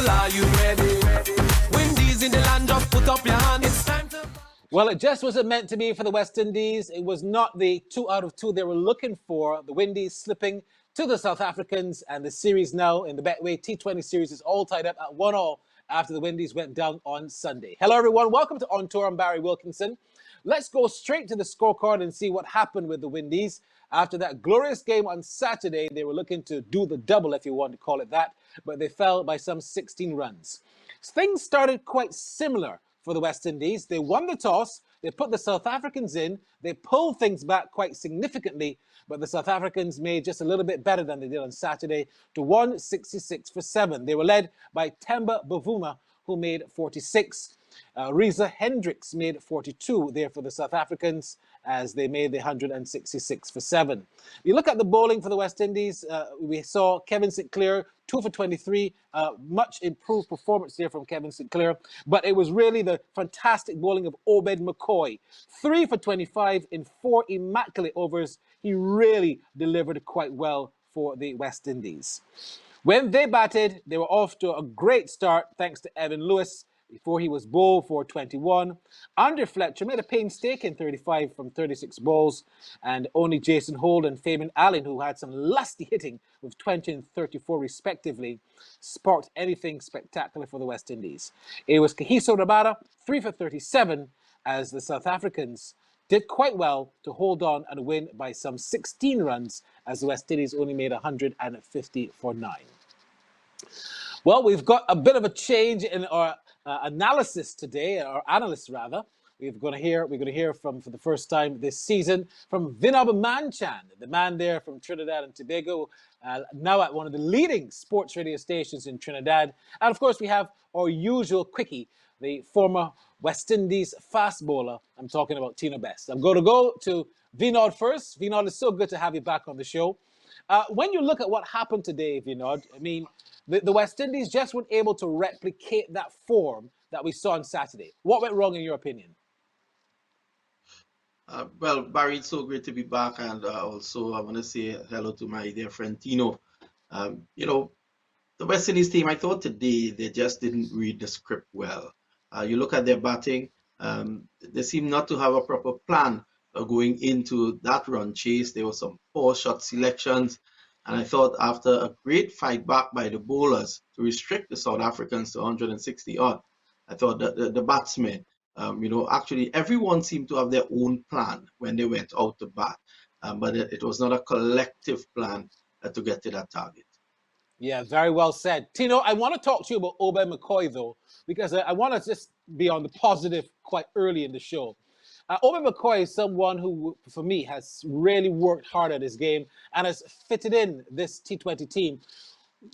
people, are you ready? Windies in the land, just put up your hand. It's time to... Well, it just wasn't meant to be for the West Indies. It was not the 2 out of 2 they were looking for. The Windies slipping to the South Africans, and the series now in the Betway T20 series is all tied up at 1-1 after the Windies went down on Sunday. Hello, everyone. Welcome to On Tour. I'm Barry Wilkinson. Let's go straight to the scorecard and see what happened with the Windies. After that glorious game on Saturday, they were looking to do the double, if you want to call it that, but they fell by some 16 runs. Things started quite similar for the West Indies. They won the toss, they put the South Africans in, they pulled things back quite significantly, but the South Africans made just a little bit better than they did on Saturday to 166 for 7. They were led by Temba Bavuma, who made 46. Reza Hendricks made 42 there for the South Africans as they made the 166 for 7. You look at the bowling for the West Indies, we saw Kevin St Clair 2 for 23, much improved performance there from Kevin St Clair, but it was really the fantastic bowling of Obed McCoy. 3 for 25 in 4 immaculate overs. He really delivered quite well for the West Indies. When they batted, they were off to a great start thanks to Evan Lewis before he was bowled for 21. Andre Fletcher made a painstaking 35 from 36 balls, and only Jason Holt and Fabian Allen, who had some lusty hitting with 20 and 34 respectively, sparked anything spectacular for the West Indies. It was Kagiso Rabada, 3 for 37, as the South Africans did quite well to hold on and win by some 16 runs, as the West Indies only made 150 for 9. Well, we've got a bit of a change in our analysis today, or analysts rather. We're going to hear from, for the first time this season, from Vinod Manchan, the man there from Trinidad and Tobago, now at one of the leading sports radio stations in Trinidad. And of course, we have our usual quickie, the former West Indies fast bowler. I'm talking about Tino Best. I'm going to go to Vinod first. Vinod, it's so good to have you back on the show. When you look at what happened today, Vinod, I mean, the West Indies just weren't able to replicate that form that we saw on Saturday. What went wrong in your opinion? Well, Barry, it's so great to be back, and also I want to say hello to my dear friend Tino. The West Indies team, I thought today they just didn't read the script well. You look at their batting, they seem not to have a proper plan going into that run chase. There were some poor shot selections, and I thought after a great fight back by the bowlers to restrict the South Africans to 160 odd, I thought that the batsmen, actually everyone seemed to have their own plan when they went out to bat, but it was not a collective plan to get to that target. Yeah, very well said. Tino, I want to talk to you about Obed McCoy, though, because I want to just be on the positive quite early in the show. Obed McCoy is someone who, for me, has really worked hard at his game and has fitted in this T20 team.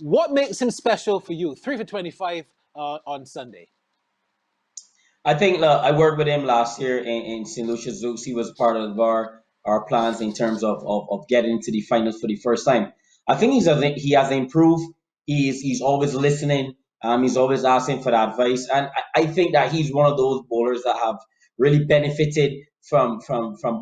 What makes him special for you? 3 for 25 on Sunday. I think I worked with him last year in St. Lucia's Zooks. He was part of our plans in terms of getting to the finals for the first time. I think he has improved. He's always listening. He's always asking for the advice, and I think that he's one of those bowlers that have really benefited from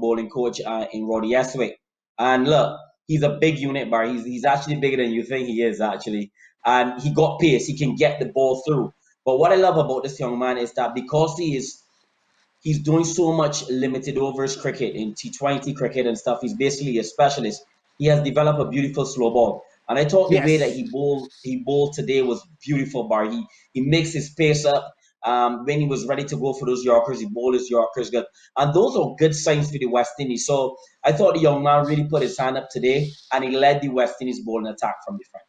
bowling coach in Roddy Eswick. And look, he's a big unit, Bar. He's actually bigger than you think he is, actually. And he got pace. He can get the ball through. But what I love about this young man is that because he's doing so much limited overs cricket in T20 cricket and stuff, he's basically a specialist. He has developed a beautiful slow ball. And I thought the way that he bowled today was beautiful, Bar. He makes his pace up. When he was ready to go for those Yorkers, he bowled his Yorkers good. And those are good signs for the West Indies. So I thought the young man really put his hand up today, and he led the West Indies bowling attack from the front.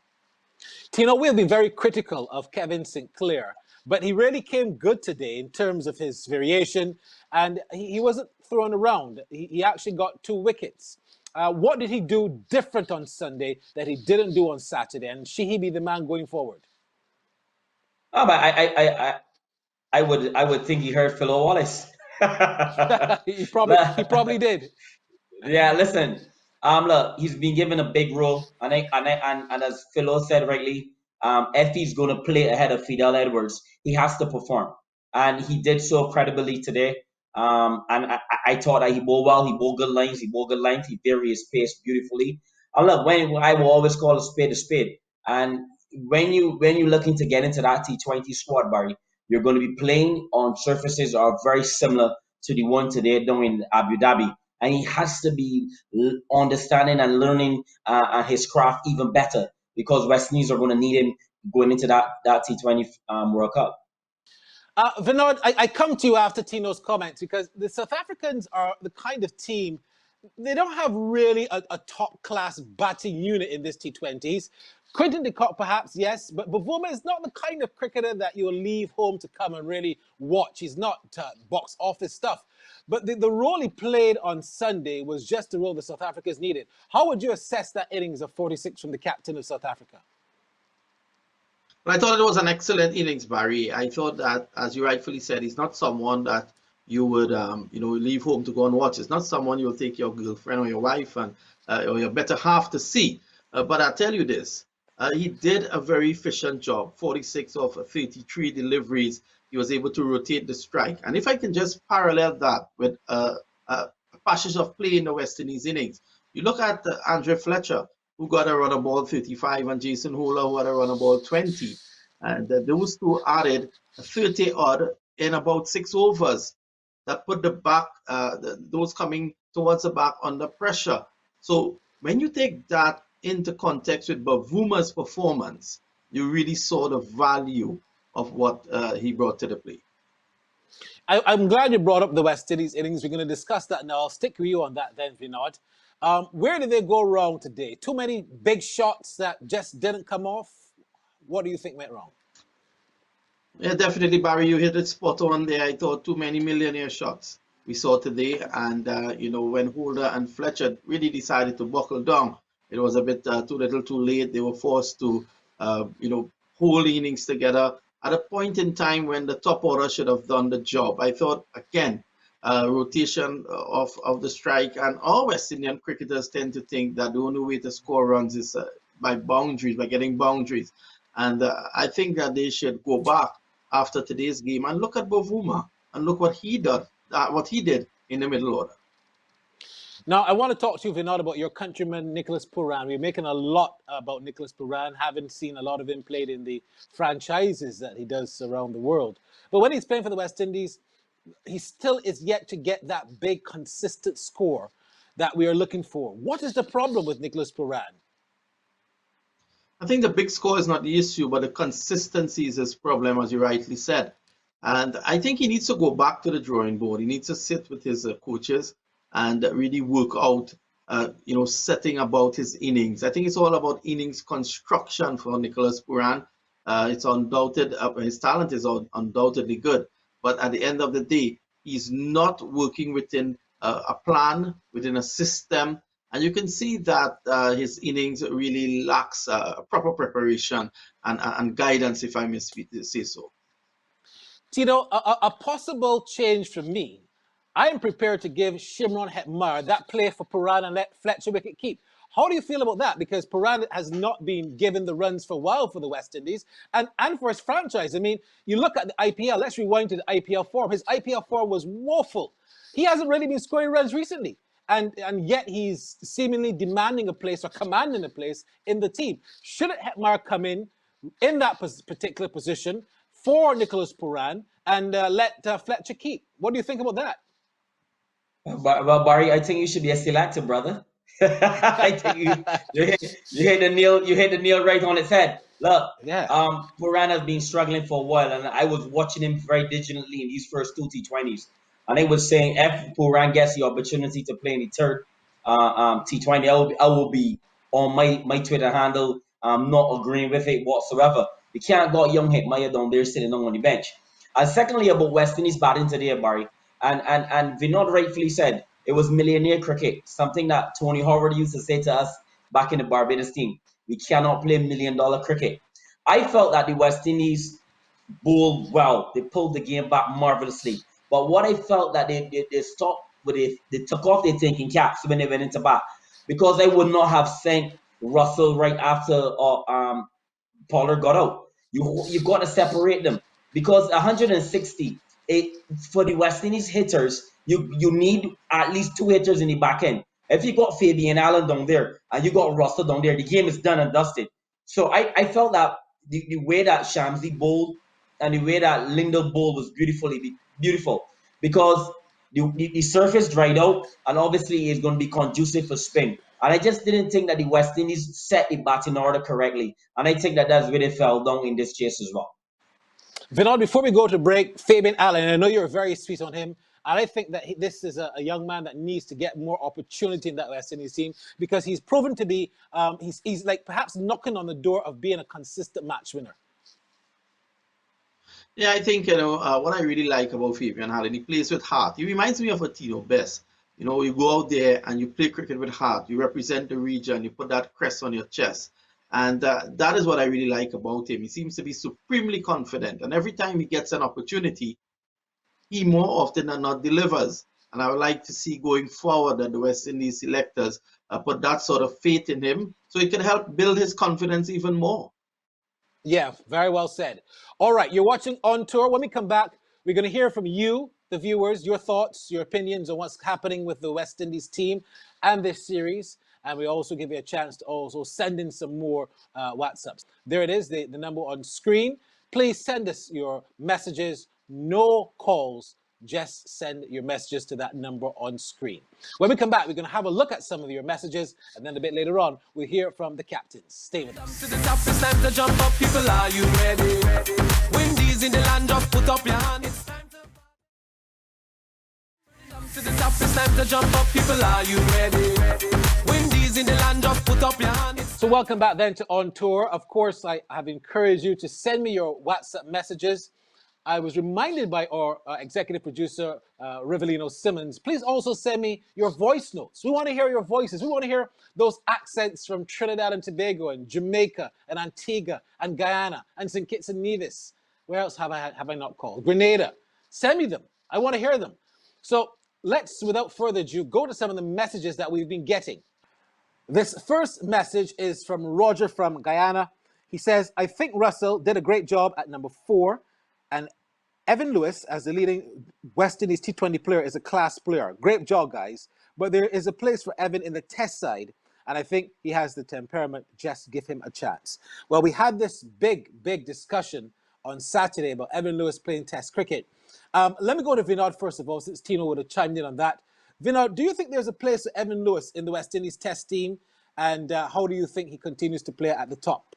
Tino, we've been very critical of Kevin St Clair, but he really came good today in terms of his variation, and he wasn't thrown around. He actually got 2 wickets. What did he do different on Sunday that he didn't do on Saturday, and should he be the man going forward? Oh, but I would think he heard Philo Wallace. he probably did. Yeah, listen. Look, he's been given a big role, and as Philo said rightly, if he's going to play ahead of Fidel Edwards, he has to perform, and he did so credibly today. And I thought that he bowled well. He bowled good lines. He varied his pace beautifully. And look, when I will always call a spade, and when you're looking to get into that T20 squad, Barry, you're going to be playing on surfaces that are very similar to the one today down in Abu Dhabi, and he has to be understanding and learning his craft even better because West Indies are going to need him going into that T20 World Cup. Vinod, I come to you after Tino's comments because the South Africans are the kind of team, they don't have really a top-class batting unit in this T20s. Quinton de Kock, perhaps, yes, but Bavuma is not the kind of cricketer that you'll leave home to come and really watch. He's not box office stuff. But the role he played on Sunday was just the role the South Africans needed. How would you assess that innings of 46 from the captain of South Africa? Well, I thought it was an excellent innings, Barry. I thought that, as you rightfully said, he's not someone that you would, leave home to go and watch. It's not someone you'll take your girlfriend or your wife and or your better half to see. But I tell you this, he did a very efficient job. 46 of 33 deliveries, he was able to rotate the strike. And if I can just parallel that with a passage of play in the West Indies innings, you look at Andre Fletcher, who got a run of ball 35, and Jason Holer, who had a run of ball 20. And those two added 30 odd in about 6 overs. That put the back, those coming towards the back under pressure. So when you take that into context with Bavuma's performance, you really saw the value of what he brought to the plate. I'm glad you brought up the West Indies innings. We're going to discuss that now. I'll stick with you on that then, Vinod. Where did they go wrong today? Too many big shots that just didn't come off? What do you think went wrong? Yeah, definitely, Barry. You hit it spot on there. I thought too many millionaire shots we saw today. And, when Holder and Fletcher really decided to buckle down, it was a bit too little too late. They were forced to, hold innings together at a point in time when the top order should have done the job. I thought, again, rotation of the strike, and all West Indian cricketers tend to think that the only way to score runs is by getting boundaries. And I think that they should go back after today's game and look at Bavuma and look what he did in the middle order. Now, I want to talk to you, Vinod, about your countryman, Nicholas Pooran. We're making a lot about Nicholas Pooran, haven't seen a lot of him played in the franchises that he does around the world. But when he's playing for the West Indies, he still is yet to get that big, consistent score that we are looking for. What is the problem with Nicholas Pooran? I think the big score is not the issue, but the consistency is his problem, as you rightly said. And I think he needs to go back to the drawing board. He needs to sit with his coaches and really work out, setting about his innings. I think it's all about innings construction for Nicholas Pooran. It's undoubted, his talent is undoubtedly good. But at the end of the day, he's not working within a plan, within a system. And you can see that his innings really lacks proper preparation and guidance, if I may say so. Tino, a possible change for me. I am prepared to give Shimron Hetmar that play for Pooran and let Fletcher wicket keep. How do you feel about that? Because Pooran has not been given the runs for a while for the West Indies and for his franchise. I mean, you look at the IPL. Let's rewind to the IPL form. His IPL form was woeful. He hasn't really been scoring runs recently. And yet he's seemingly demanding a place or commanding a place in the team. Shouldn't Hetmar come in that particular position for Nicholas Pooran and let Fletcher keep? What do you think about that? Well, Barry, I think you should be a selector, brother. I think you hit the nail right on its head. Look, yeah. Pooran has been struggling for a while, and I was watching him very diligently in these first 2 T20s. And I was saying, if Pooran gets the opportunity to play in the third T20, I will be on my Twitter handle not agreeing with it whatsoever. You can't got young Hetmyer down there sitting on the bench. And secondly, about West Indies batting today, Barry, and Vinod rightfully said, it was millionaire cricket, something that Tony Howard used to say to us back in the Barbados team. We cannot play $1 million cricket. I felt that the West Indies bowled well. They pulled the game back marvelously. But what I felt that they stopped with it, they took off their thinking caps when they went into bat. Because they would not have sent Russell right after Pollard got out. You've got to separate them. Because 160, for the West Indies hitters, you need at least 2 hitters in the back end. If you got Fabian Allen down there and you got Russell down there, the game is done and dusted. So I felt that the way that Shamsi bowled and the way that Lindell bowled was beautiful because the surface dried out and obviously it's going to be conducive for spin. And I just didn't think that the West Indies set the batting order correctly. And I think that that's where they fell down in this chase as well. Vinod, before we go to break, Fabian Allen, and I know you're very sweet on him, and I think that this is a young man that needs to get more opportunity in that West Indies team because he's proven to be, he's like perhaps knocking on the door of being a consistent match winner. Yeah, I think, what I really like about Fabian Allen, he plays with heart. He reminds me of a Tino Best. You go out there and you play cricket with heart. You represent the region. You put that crest on your chest. And that is what I really like about him. He seems to be supremely confident. And every time he gets an opportunity, he more often than not delivers. And I would like to see going forward that the West Indies selectors put that sort of faith in him so it can help build his confidence even more. Yeah, very well said. All right, you're watching On Tour. When we come back, we're going to hear from you, the viewers, your thoughts, your opinions on what's happening with the West Indies team and this series. And we also give you a chance to also send in some more WhatsApps. There it is, the number on screen. Please send us your messages, no calls. Just send your messages to that number on screen. When we come back, we're going to have a look at some of your messages, and then a bit later on, we'll hear from the captains. Stay with us. To the top, it's time to jump up, people, are you ready? Windies in the land, just put up your hand. It's time to the top, it's time to jump up, people, are you ready? Windies in the land, just put up your hand. So welcome back then to On Tour. Of course, I have encouraged you to send me your WhatsApp messages. I was reminded by our executive producer, Rivelino Simmons, please also send me your voice notes. We want to hear your voices. We want to hear those accents from Trinidad and Tobago and Jamaica and Antigua and Guyana and St. Kitts and Nevis. Where else have I not called? Grenada. Send me them. I want to hear them. So let's, without further ado, go to some of the messages that we've been getting. This first message is from Roger from Guyana. He says, I think Russell did a great job at number 4, and Evan Lewis, as the leading West Indies T20 player, is a class player. Great job, guys. But there is a place for Evan in the test side, and I think he has the temperament. Just give him a chance. Well, we had this big discussion on Saturday about Evan Lewis playing test cricket. Let me go to Vinod first of all, since Tino would have chimed in on that. Vinod, do you think there's a place for Evan Lewis in the West Indies test team? And how do you think he continues to play at the top?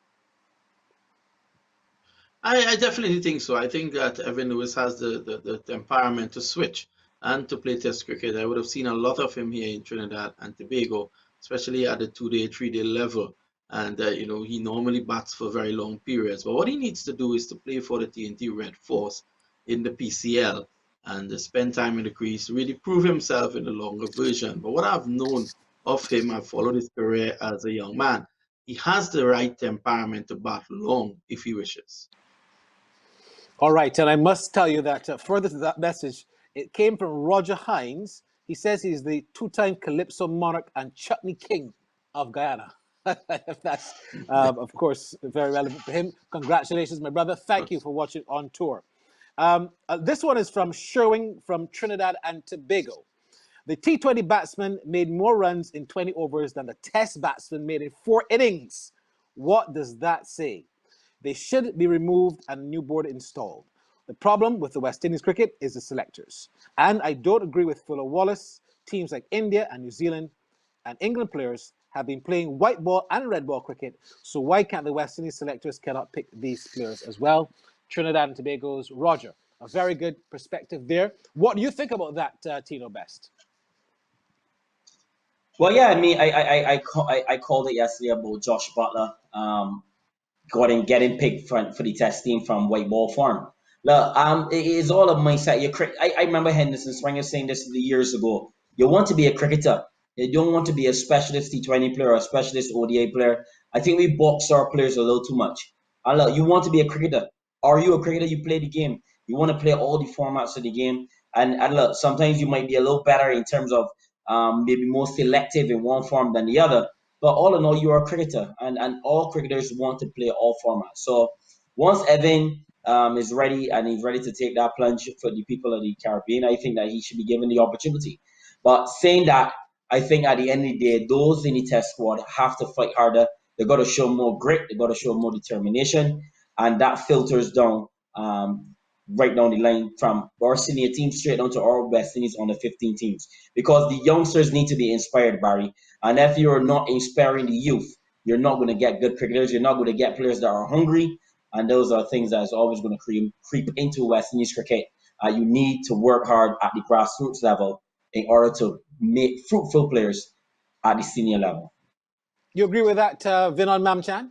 I definitely think so. I think that Evan Lewis has the temperament to switch and to play test cricket. I would have seen a lot of him here in Trinidad and Tobago, especially at the 2-day, 3-day level. And, he normally bats for very long periods. But what he needs to do is to play for the TNT Red Force in the PCL and spend time in the crease, really prove himself in the longer version. But what I've known of him, I've followed his career as a young man, he has the right temperament to bat long if he wishes. All right, and I must tell you that further to that message, it came from Roger Hines. He says he's the 2-time Calypso monarch and chutney king of Guyana. That's, of course, very relevant for him. Congratulations, my brother. Thank you for watching On Tour. This one is from Sherwin from Trinidad and Tobago. The T20 batsman made more runs in 20 overs than the Test batsman made in 4 innings. What does that say? They should be removed and a new board installed. The problem with the West Indies cricket is the selectors. And I don't agree with Fuller Wallace. Teams like India and New Zealand and England players have been playing white ball and red ball cricket. So why can't the West Indies selectors cannot pick these players as well? Trinidad and Tobago's Roger. A very good perspective there. What do you think about that, Tino Best? Well, yeah, I mean, I called it yesterday about Josh Butler. Getting picked for the test team from white ball farm. Look, it is all a mindset. I remember Henderson Springer saying this years ago. You want to be a cricketer. You don't want to be a specialist T20 player or a specialist ODI player. I think we box our players a little too much. And look, you want to be a cricketer. Are you a cricketer? You play the game. You want to play all the formats of the game. And look, sometimes you might be a little better in terms of maybe more selective in one form than the other. But all in all, you are a cricketer, and all cricketers want to play all formats. So once Evan is ready and he's ready to take that plunge for the people of the Caribbean, I think that he should be given the opportunity. But saying that, I think at the end of the day, those in the test squad have to fight harder. They got to show more grit. They got to show more determination, and that filters down right down the line from our senior team straight down to our West Indies on the 15 teams. Because the youngsters need to be inspired, Barry. And if you're not inspiring the youth, you're not going to get good cricketers. You're not going to get players that are hungry. And those are things that is always going to creep into West Indies cricket. You need to work hard at the grassroots level in order to make fruitful players at the senior level. You agree with that, Vinon Mamchan?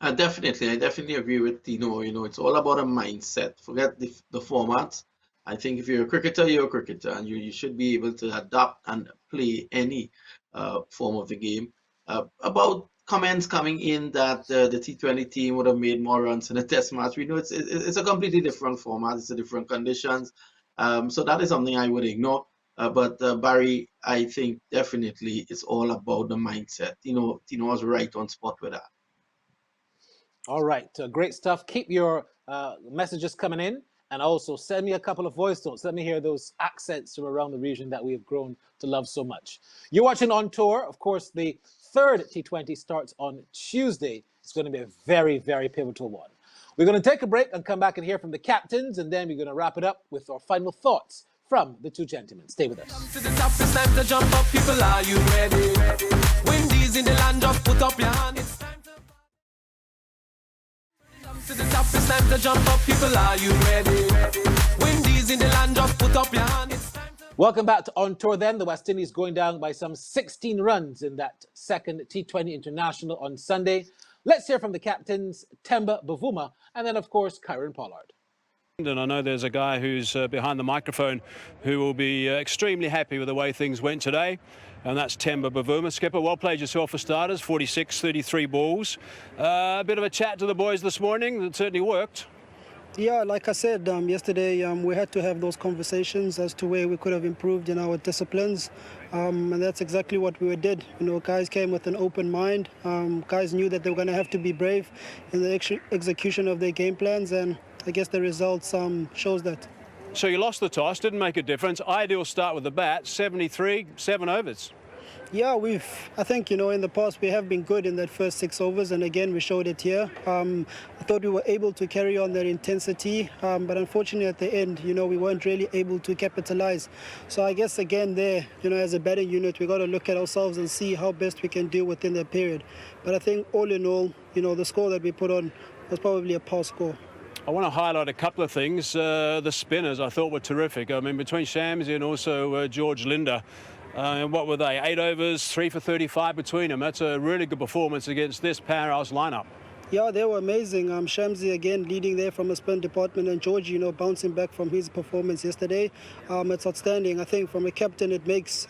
I definitely agree with Tino. It's all about a mindset. Forget the format. I think if you're a cricketer, you're a cricketer, and you should be able to adapt and play any form of the game. About comments coming in that the T20 team would have made more runs in a test match. We know it's a completely different format. It's a different conditions. So that is something I would ignore. But Barry, I think definitely it's all about the mindset. Tino was right on spot with that. All right, great stuff. Keep your messages coming in, and also send me a couple of voice notes. Let me hear those accents from around the region that we have grown to love so much. You're watching On Tour. Of course, the third T20 starts on Tuesday. It's going to be a very, very pivotal one. We're going to take a break and come back and hear from the captains, and then we're going to wrap it up with our final thoughts from the two gentlemen. Stay with us. To the top, it's time to jump up. People, are you ready? Windies in the land, just put up your hand. It's time to the top, it's time to jump up. People, are you ready? Windies in the land, just put up your hand. It's time to... Welcome back to On Tour then. The West Indies going down by some 16 runs in that second T20 International on Sunday. Let's hear from the captains, Temba Bavuma, and then, of course, Kieran Pollard. And I know there's a guy who's behind the microphone who will be extremely happy with the way things went today, and that's Temba Bavuma. Skipper, well played yourself for starters, 46, 33 balls. A bit of a chat to the boys this morning. It certainly worked. Yeah, like I said yesterday, we had to have those conversations as to where we could have improved in our disciplines, and that's exactly what we did. Guys came with an open mind. Guys knew that they were going to have to be brave in the execution of their game plans, and I guess the results shows that. So you lost the toss, didn't make a difference. Ideal start with the bat, 73, 7 overs. Yeah, I think, in the past we have been good in that first 6 overs, and again we showed it here. I thought we were able to carry on that intensity, but unfortunately at the end, we weren't really able to capitalize. So I guess again there, as a batting unit, we got to look at ourselves and see how best we can do within that period. But I think all in all, the score that we put on was probably a par score. I want to highlight a couple of things. The spinners I thought were terrific. I mean, between Shamsi and also George Linder, what were they? 8 overs, 3 for 35 between them. That's a really good performance against this powerhouse lineup. Yeah, they were amazing. Shamsi again leading there from a spin department, and George, bouncing back from his performance yesterday. It's outstanding. I think from a captain, it makes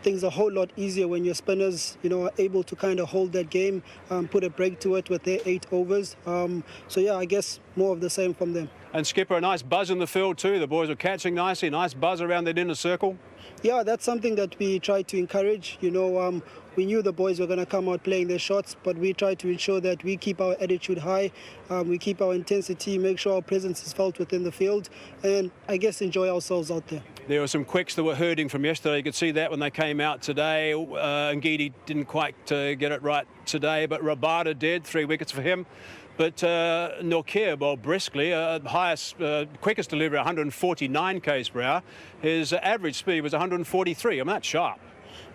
things a whole lot easier when your spinners, are able to kind of hold that game, put a break to it with their 8 overs. So yeah, I guess more of the same from them. And Skipper, a nice buzz in the field too. The boys were catching nicely, nice buzz around their inner circle. Yeah, that's something that we try to encourage. We knew the boys were going to come out playing their shots, but we try to ensure that we keep our attitude high, we keep our intensity, make sure our presence is felt within the field, and I guess enjoy ourselves out there. There were some quicks that were hurting from yesterday. You could see that when they came out today. Ngidi didn't quite get it right today, but Rabada did, 3 wickets for him. But Norkia bowled briskly, quickest delivery, 149 k's per hour. His average speed was 143. I mean, that's sharp.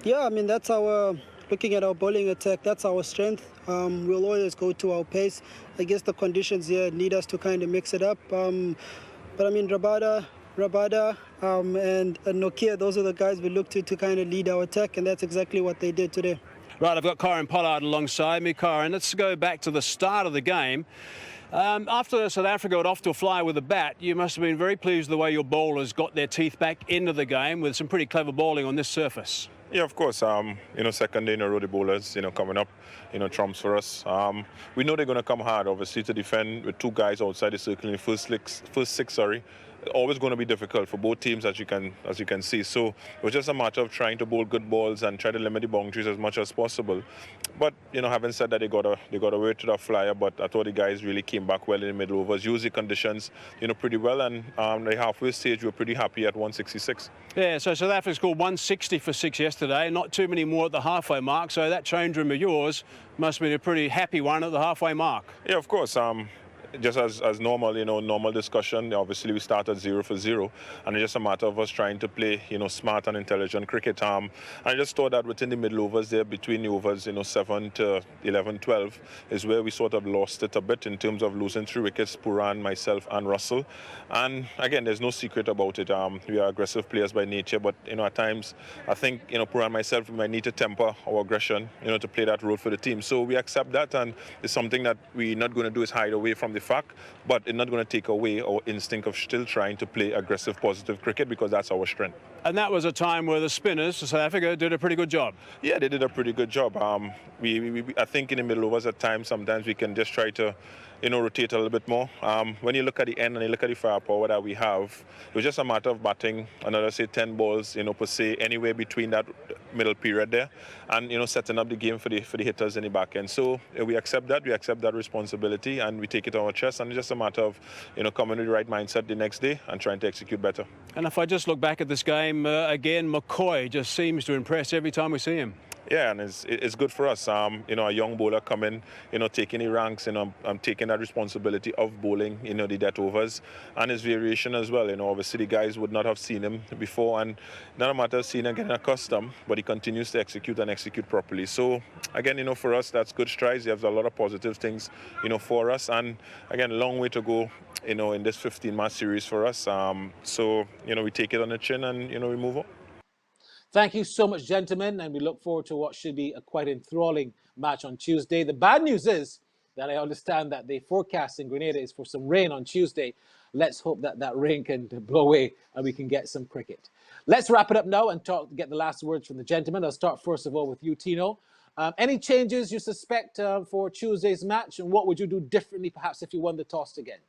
Yeah, I mean, that's looking at our bowling attack, that's our strength. We'll always go to our pace. I guess the conditions here need us to kind of mix it up. But I mean, Rabada and Nokia, those are the guys we look to kind of lead our attack, and that's exactly what they did today. Right, I've got Kieran Pollard alongside me. Kieran, let's go back to the start of the game. After South Africa got off to a flyer with a bat, you must have been very pleased with the way your bowlers got their teeth back into the game with some pretty clever bowling on this surface. Yeah, of course. Second day in a row, the bowlers, coming up, trumps for us. We know they're going to come hard, obviously, to defend with 2 guys outside the circle in the first 6, always going to be difficult for both teams, as you can see. So it was just a matter of trying to bowl good balls and try to limit the boundaries as much as possible. But having said that, they got away to the flyer. But I thought the guys really came back well in the middle overs, used the conditions, pretty well, and the halfway stage we were pretty happy at 166. Yeah, so South Africa scored 160 for 6 yesterday. Not too many more at the halfway mark. So that change room of yours must have been a pretty happy one at the halfway mark. Yeah, of course. Just as normal, normal discussion. Obviously, we started 0 for 0, and it's just a matter of us trying to play, smart and intelligent cricket. And I just thought that within the middle overs there, between the overs, 7 to 11, 12, is where we sort of lost it a bit in terms of losing 3 wickets, Puran, myself, and Russell. And again, there's no secret about it. We are aggressive players by nature, but at times, I think Puran, myself, we might need to temper our aggression, to play that role for the team. So we accept that, and it's something that we're not going to do is hide away from the fact, but it's not going to take away our instinct of still trying to play aggressive, positive cricket, because that's our strength. And that was a time where the spinners, South Africa, did a pretty good job. Yeah, they did a pretty good job. I think in the middle overs at times, sometimes we can just try to rotate a little bit more. When you look at the end and you look at the firepower that we have, it was just a matter of batting another, say, 10 balls, per se, anywhere between that middle period there, and, setting up the game for the hitters in the back end. So we accept that responsibility, and we take it on our chest, and it's just a matter of, coming with the right mindset the next day and trying to execute better. And if I just look back at this game, again, McCoy just seems to impress every time we see him. Yeah, and it's good for us. A young bowler coming, taking the ranks, taking that responsibility of bowling, the death overs, and his variation as well. Obviously the guys would not have seen him before, and not a matter of seeing him getting accustomed, but he continues to execute properly. So again, for us, that's good strides. He has a lot of positive things, for us, and again, a long way to go, in this 15-match series for us. So we take it on the chin, and we move on. Thank you so much, gentlemen, and we look forward to what should be a quite enthralling match on Tuesday. The bad news is that I understand that the forecast in Grenada is for some rain on Tuesday. Let's hope that that rain can blow away and we can get some cricket. Let's wrap it up now and get the last words from the gentlemen. I'll start first of all with you, Tino. Any changes you suspect for Tuesday's match, and what would you do differently perhaps if you won the toss again?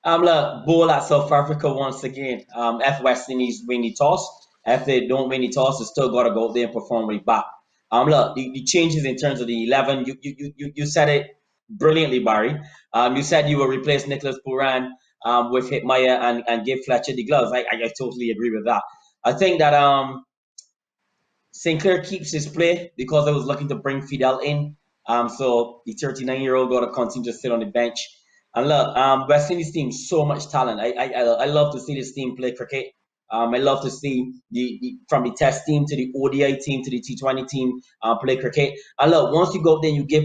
Look, bowl at South Africa once again. If West Indies win the toss, if they don't win the toss, they still got to go out there and perform right back. Look, the changes in terms of the 11, you said it brilliantly, Barry. You said you will replace Nicholas Puran with Hitmaya and give Fletcher the gloves. I totally agree with that. I think that St. Clair keeps his play because I was looking to bring Fidel in. So the 39-year-old got to continue to sit on the bench. And look, West Indies team, so much talent. I love to see this team play cricket. I love to see from the Test team to the ODI team to the T20 team play cricket. And look, once you go up there, you give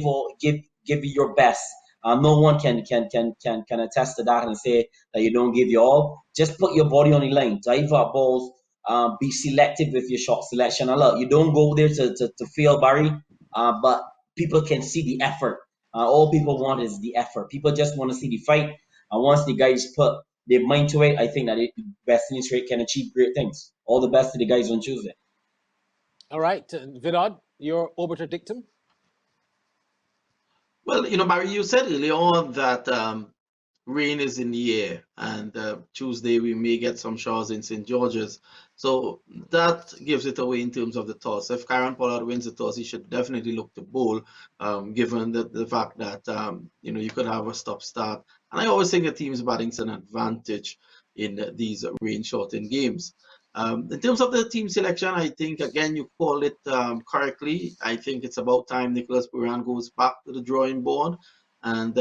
your best. No one can attest to that and say that you don't give your all. Just put your body on the line, dive up balls, be selective with your shot selection. And look, you don't go there to fail, Barry, but people can see the effort. All people want is the effort. People just want to see the fight. And once the guys put their mind to it, I think that West Indies can achieve great things. All the best to the guys on Tuesday. All right, Vinod, your obiter dictum? Well, Barry, you said earlier on that rain is in the air, and Tuesday we may get some showers in St. George's. So that gives it away in terms of the toss. If Kieron Pollard wins the toss, he should definitely look to bowl, given the fact that you could have a stop-start. And I always think a team's batting's an advantage in these rain-shortened games. In terms of the team selection, I think, again, you called it correctly. I think it's about time Nicholas Puran goes back to the drawing board, and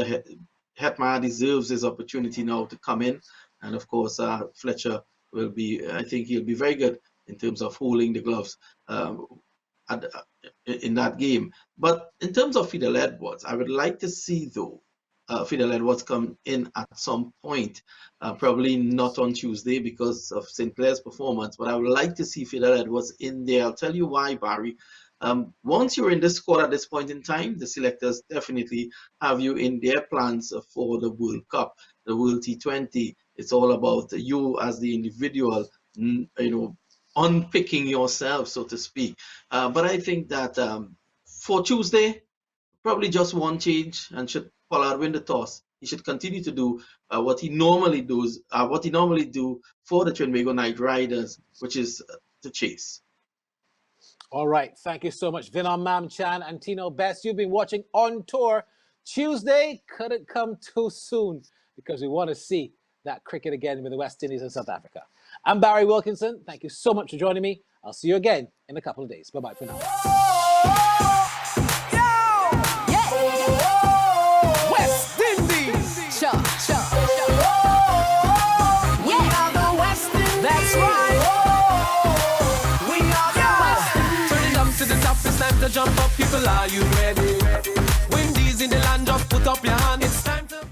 Hetmyer deserves his opportunity now to come in. And of course, Fletcher I think he'll be very good in terms of holding the gloves in that game. But in terms of Fidel Edwards, I would like to see, though, Fidel Edwards come in at some point, probably not on Tuesday because of St. Clair's performance, but I would like to see Fidel Edwards in there. I'll tell you why, Barry. Once you're in this squad at this point in time, the selectors definitely have you in their plans for the World Cup, the World T20. It's all about you as the individual, unpicking yourself, so to speak. But I think that for Tuesday, probably just one change, and should Pollard win the toss, he should continue to do what he normally does, what he normally do for the Trinbago Knight Riders, which is to chase. All right. Thank you so much, Vinon Mamchan and Tino Best. You've been watching On Tour. Tuesday couldn't come too soon because we want to see that cricket again with the West Indies and South Africa. I'm Barry Wilkinson. Thank you so much for joining me. I'll see you again in a couple of days. Bye-bye for now. West Indies. Sure. We are the West Indies. That's right. We are the West Indies. Turn it up to the top. It's time to jump up. People, are you ready? Windies in the land, just put up your hand. It's time to...